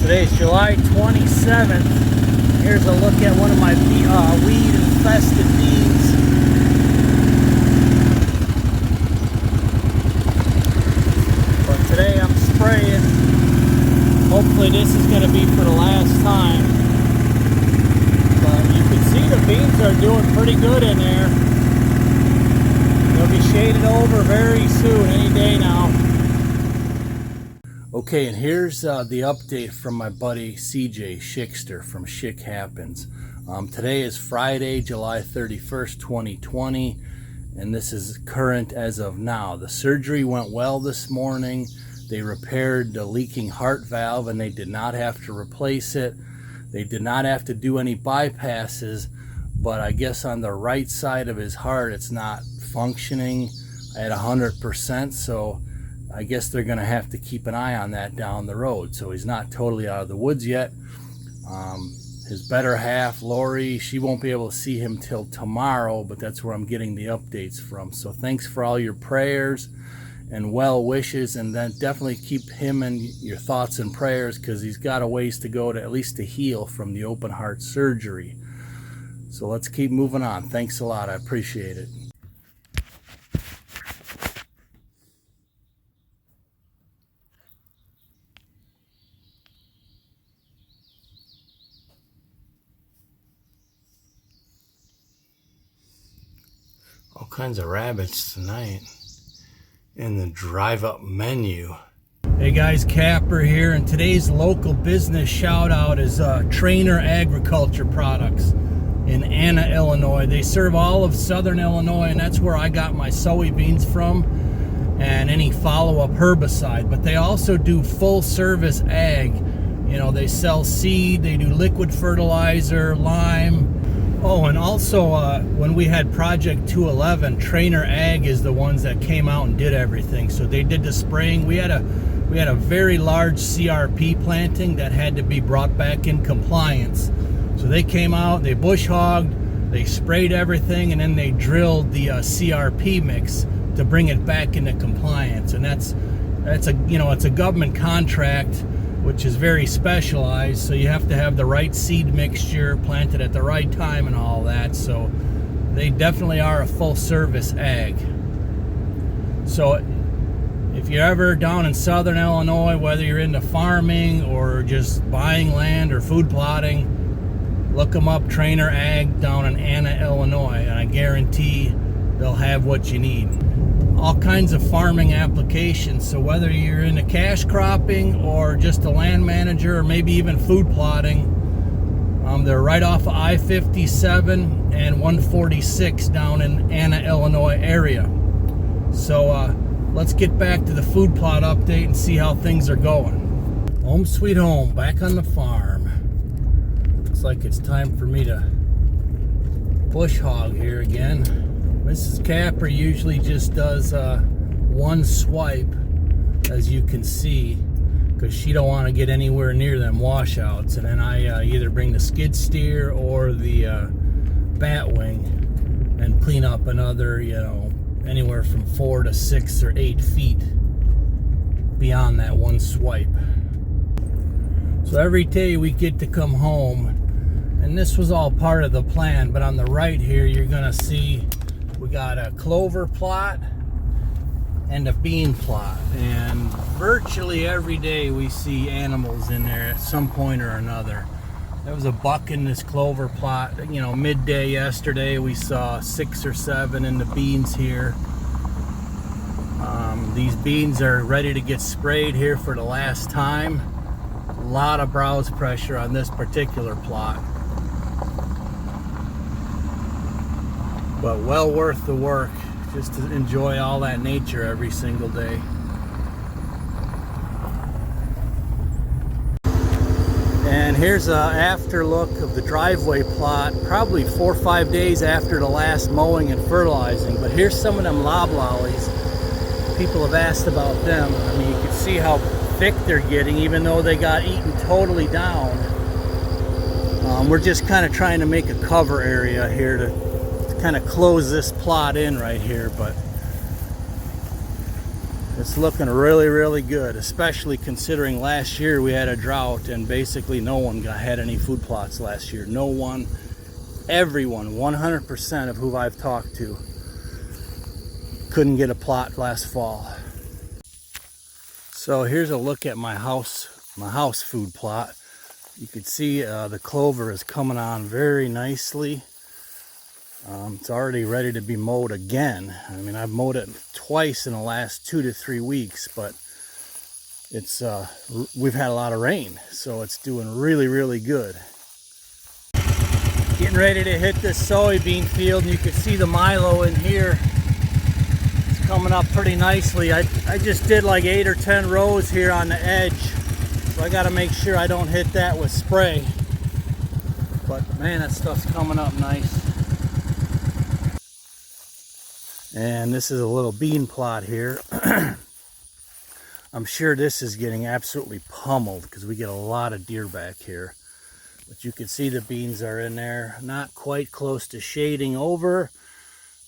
Today's July 27th. Here's a look at one of my weed-infested beans. But today I'm spraying. Hopefully this is going to be for the last time. But you can see the beans are doing pretty good in there. They'll be shaded over very soon, any day now. Okay, and here's the update from my buddy CJ Schickster from Schick Happens. Today is Friday, July 31st, 2020, and this is current as of now. The surgery went well this morning. They repaired the leaking heart valve and they did not have to replace it. They did not have to do any bypasses, but I guess on the right side of his heart it's not functioning at 100%, so I guess they're going to have to keep an eye on that down the road. So he's not totally out of the woods yet. His better half, Lori, she won't be able to see him till tomorrow, but that's where I'm getting the updates from. So thanks for all your prayers and well wishes, and then definitely keep him in your thoughts and prayers, because he's got a ways to go to at least to heal from the open heart surgery. So let's keep moving on. Thanks a lot. I appreciate it. All kinds of rabbits tonight in the drive-up menu. Hey guys, Kapper here, and today's local business shout out is Trainer Agriculture Products in Anna, Illinois. They serve all of southern Illinois, and that's where I got my soybeans from and any follow-up herbicide. But they also do full service ag. You know, they sell seed, they do liquid fertilizer, lime. Oh, and also when we had Project 211, Trainer Ag is the ones that came out and did everything. So they did the spraying. We had a very large CRP planting that had to be brought back in compliance. So they came out, they bush hogged, they sprayed everything, and then they drilled the CRP mix to bring it back into compliance. And that's a, you know, it's a government contract, which is very specialized, so you have to have the right seed mixture planted at the right time and all that. So they definitely are a full service ag. So if you're ever down in southern Illinois, whether you're into farming or just buying land or food plotting, look them up, Trainer Ag down in Anna, Illinois, and I guarantee they'll have what you need. All kinds of farming applications, so whether you're into cash cropping or just a land manager or maybe even food plotting, they're right off of I-57 and 146 down in Anna, Illinois area. So let's get back to the food plot update and see how things are going. Home sweet home, back on the farm. Looks like it's time for me to bush hog here again. Mrs. Kapper usually just does one swipe, as you can see, because she don't want to get anywhere near them washouts. And then I either bring the skid steer or the batwing and clean up another, you know, anywhere from 4 to 6 or 8 feet beyond that one swipe. So every day we get to come home, and this was all part of the plan, but on the right here you're gonna see we got a clover plot and a bean plot, and virtually every day we see animals in there at some point or another. There was a buck in this clover plot, you know, midday yesterday. We saw 6 or 7 in the beans here. These beans are ready to get sprayed here for the last time. A lot of browse pressure on this particular plot, but well worth the work just to enjoy all that nature every single day. And here's an after look of the driveway plot, probably 4 or 5 days after the last mowing and fertilizing. But here's some of them loblollies. People have asked about them. I mean, you can see how thick they're getting, even though they got eaten totally down. We're just kind of trying to make a cover area here to kind of close this plot in right here, but It's looking really, really good, especially considering last year we had a drought and basically no one had any food plots last year. No one, everyone, 100% of who I've talked to couldn't get a plot last fall. So here's a look at my house food plot. You can see the clover is coming on very nicely. It's already ready to be mowed again. I mean, I've mowed it twice in the last 2 to 3 weeks, but it's we've had a lot of rain, so it's doing really, really good. Getting ready to hit this soybean field, and you can see the milo in here. It's coming up pretty nicely. I just did like 8 or 10 rows here on the edge, so I got to make sure I don't hit that with spray. But man, that stuff's coming up nice. And this is a little bean plot here. I'm sure this is getting absolutely pummeled because we get a lot of deer back here. But you can see the beans are in there, not quite close to shading over.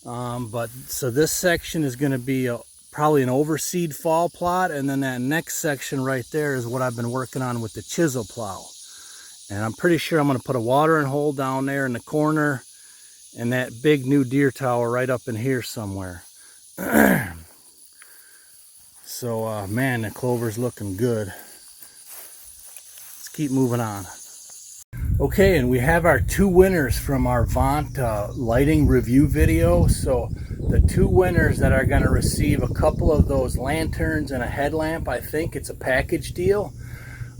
But so this section is going to be probably an overseed fall plot, and then that next section right there is what I've been working on with the chisel plow. And I'm pretty sure I'm going to put a watering hole down there in the corner, and that big new deer tower right up in here somewhere. So man, the clover's looking good. Let's keep moving on. Okay, and we have our 2 winners from our Vaunt lighting review video. So the 2 winners that are going to receive a couple of those lanterns and a headlamp, I think it's a package deal,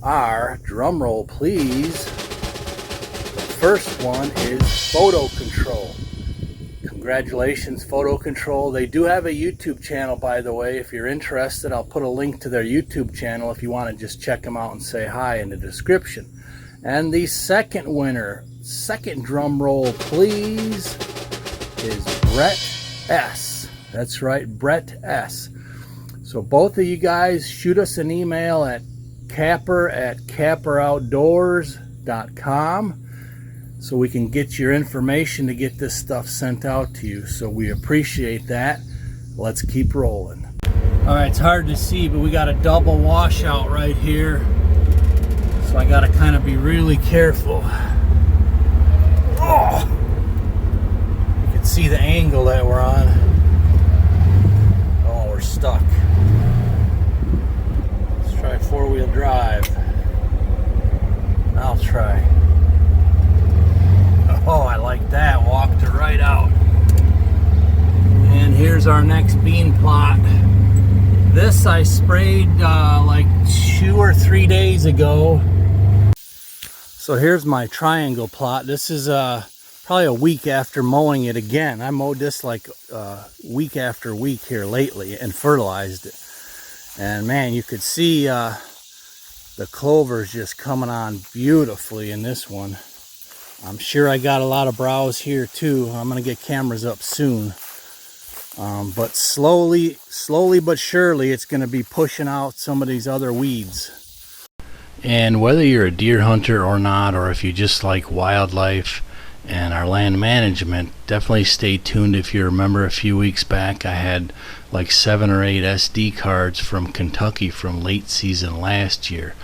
are, drum roll please, first one is Photo Control. Congratulations, Photo Control. They do have a YouTube channel, by the way. If you're interested, I'll put a link to their YouTube channel if you want to just check them out and say hi in the description. And the second winner, second drum roll please, is Brett S. That's right, Brett S. So both of you guys shoot us an email at kapper@kapperoutdoors.com so we can get your information to get this stuff sent out to you. So we appreciate that. Let's keep rolling. All right, it's hard to see, but we got a double washout right here. So I got to kind of be really careful. Oh! You can see the angle that we're on. Oh, we're stuck. Let's try 4-wheel drive. I'll try. Oh, I like that. Walked her right out. And here's our next bean plot. This I sprayed like 2 or 3 days ago. So here's my triangle plot. This is probably a week after mowing it again. I mowed this like week after week here lately and fertilized it. And man, you could see the clover's just coming on beautifully in this one. I'm sure I got a lot of browse here too. I'm gonna get cameras up soon. But slowly but surely, it's gonna be pushing out some of these other weeds. And whether you're a deer hunter or not, or if you just like wildlife and our land management, definitely stay tuned. If you remember a few weeks back, I had like 7 or 8 SD cards from Kentucky from late season last year.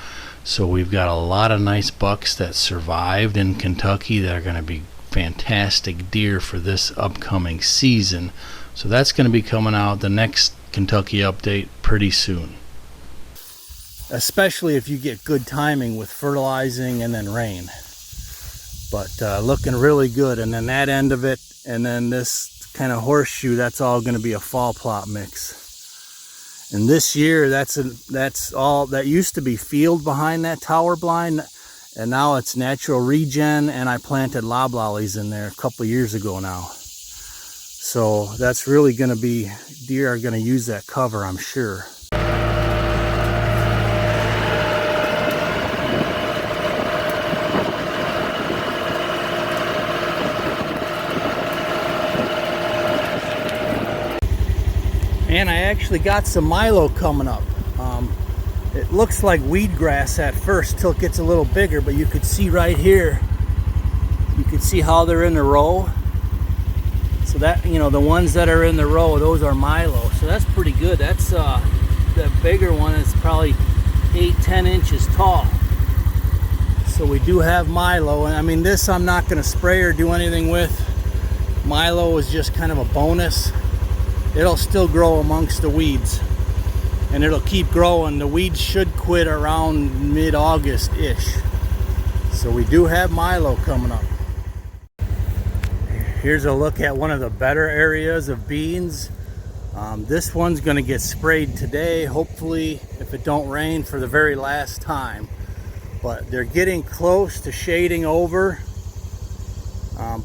So we've got a lot of nice bucks that survived in Kentucky that are going to be fantastic deer for this upcoming season. So that's going to be coming out, the next Kentucky update, pretty soon. Especially if you get good timing with fertilizing and then rain. But looking really good. And then that end of it, and then this kind of horseshoe, that's all going to be a fall plot mix. And this year, that's all that used to be field behind that tower blind, and now it's natural regen, and I planted loblollies in there a couple years ago now. So that's really going to be, deer are going to use that cover, I'm sure. And I actually got some milo coming up. It looks like weed grass at first till it gets a little bigger, but you could see right here, you can see how they're in a row. So that, you know, the ones that are in the row, those are milo. So that's pretty good. That's the bigger one is probably 8-10 inches tall. So we do have Milo, and I mean, this I'm not going to spray or do anything with. Milo is just kind of a bonus. It'll still grow amongst the weeds, and it'll keep growing. The weeds should quit around mid-August-ish. So we do have Milo coming up. Here's a look at one of the better areas of beans. This one's going to get sprayed today, hopefully, if it don't rain, for the very last time. But they're getting close to shading over.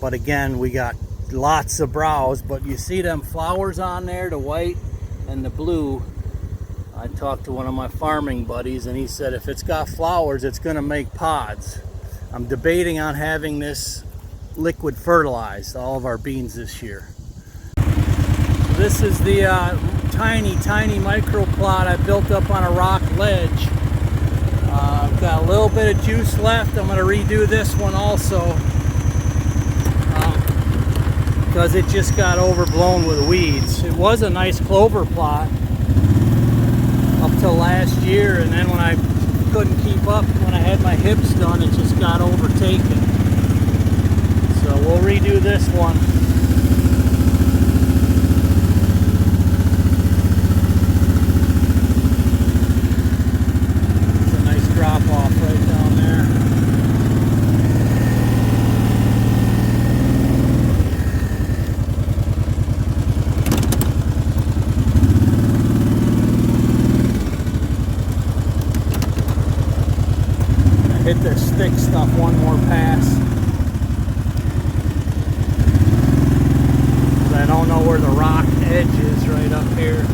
But again, we got lots of browse. But you see them flowers on there, the white and the blue. I talked to one of my farming buddies, and he said if it's got flowers, it's going to make pods. I'm debating on having this liquid fertilized all of our beans this year. This is the tiny micro plot I built up on a rock ledge. I've got a little bit of juice left. I'm going to redo this one also because it just got overblown with weeds. It was a nice clover plot up till last year, and then when I couldn't keep up, when I had my hips done, it just got overtaken. So we'll redo this one. Drop off right down there. I hit this thick stuff one more pass. I don't know where the rock edge is right up here.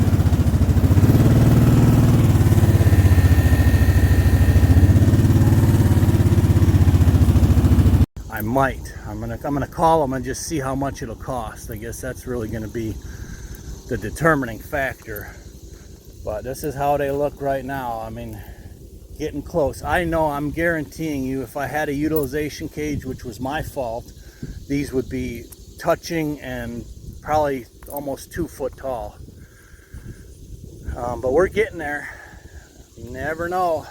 I might. I'm gonna call them and just see how much it'll cost. I guess that's really gonna be the determining factor. But this is how they look right now. I mean, getting close. I know, I'm guaranteeing you, if I had a utilization cage, which was my fault, these would be touching and probably almost 2 foot tall. But we're getting there. You never know.